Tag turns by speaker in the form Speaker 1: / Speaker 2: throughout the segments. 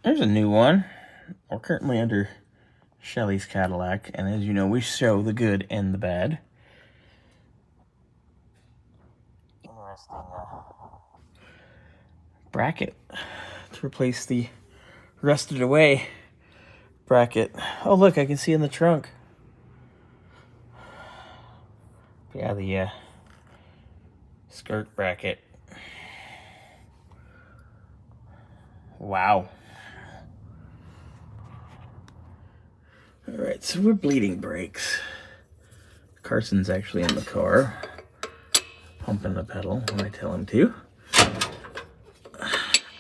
Speaker 1: There's a new one. We're currently under Shelley's Cadillac, and as you know, we show the good and the bad. Interesting bracket to replace the rusted away bracket. Oh, look, I can see in the trunk. Yeah, the skirt bracket. Wow. All right, so we're bleeding brakes. Carson's actually in the car, pumping the pedal when I tell him to.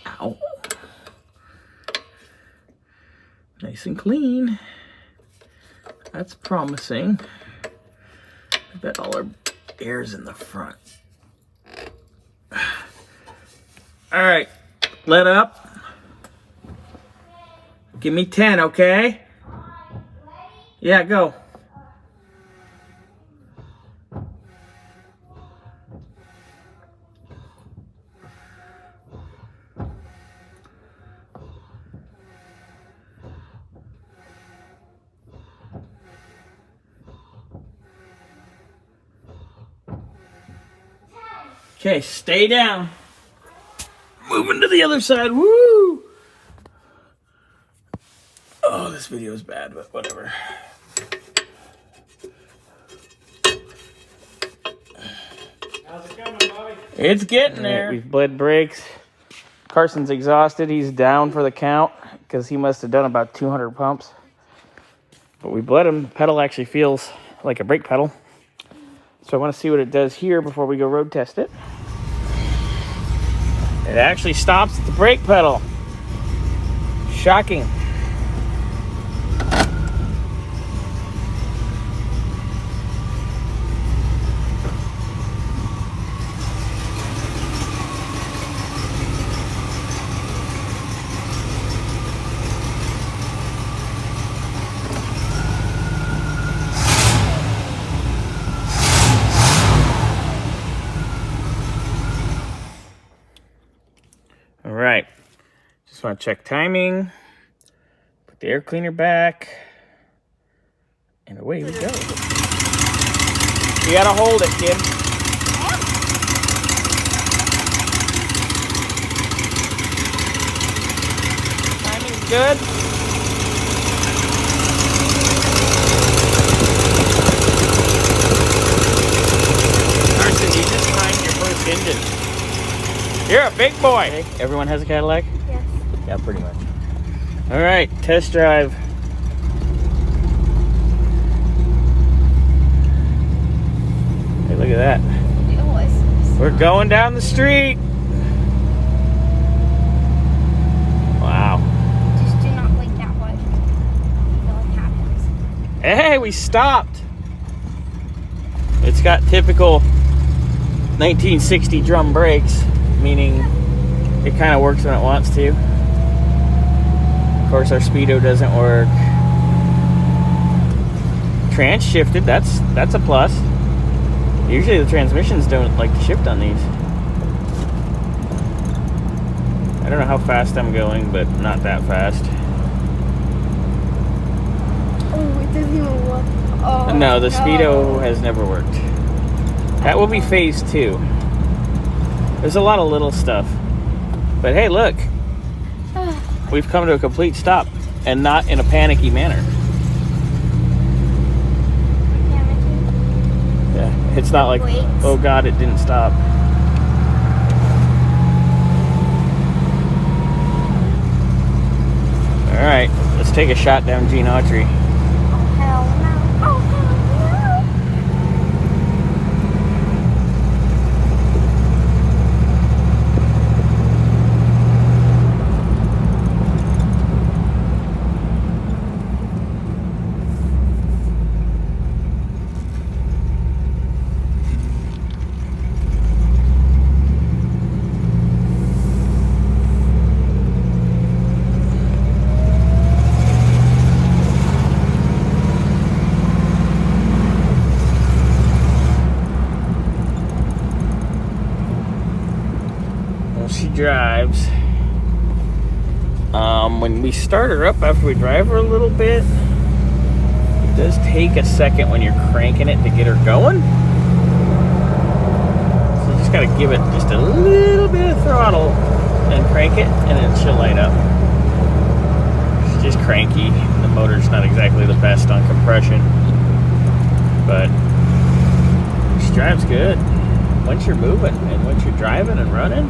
Speaker 1: Ow. Nice and clean. That's promising. I bet all our air's in the front. All right, let up. Give me 10, okay? Yeah, go. Okay, stay down. Moving to the other side. Woo! Oh, this video is bad, but whatever.
Speaker 2: How's it coming, Bobby?
Speaker 1: It's getting there. We've bled brakes. Carson's exhausted. He's down for the count because he must have done about 200 pumps. But we bled him. The pedal actually feels like a brake pedal. So I want to see what it does here before we go road test it. It actually stops at the brake pedal. Shocking. All right, just want to check timing, put the air cleaner back, and away we go. You gotta hold it, kid. Timing's good. Carson, you just timed your first engine. You're a big boy. Hey, everyone has a Cadillac?
Speaker 3: Yes.
Speaker 1: Yeah, pretty much. All right, test drive. Hey, look at that. We're going down the street. Wow.
Speaker 3: Just do not blink that way. Nothing happens.
Speaker 1: Hey, we stopped. It's got typical 1960 drum brakes, meaning it kind of works when it wants to. Of course, our speedo doesn't work. Trans shifted, that's a plus. Usually the transmissions don't like to shift on these. I don't know how fast I'm going, but not that fast.
Speaker 3: Oh, it doesn't even work. Oh,
Speaker 1: No, the speedo has never worked. That will be phase 2. There's a lot of little stuff. But hey, look. We've come to a complete stop, and not in a panicky manner. Yeah, it's not like,
Speaker 3: Wait.
Speaker 1: oh God, it didn't stop. All right, let's take a shot down Gene Autry.
Speaker 3: Oh, hell no. Oh, hell no.
Speaker 1: When we start her up after we drive her a little bit, it does take a second when you're cranking it to get her going. So you just gotta give it just a little bit of throttle and crank it, and then she'll light up. She's just cranky. The motor's not exactly the best on compression, but she drives good. Once you're moving and once you're driving and running,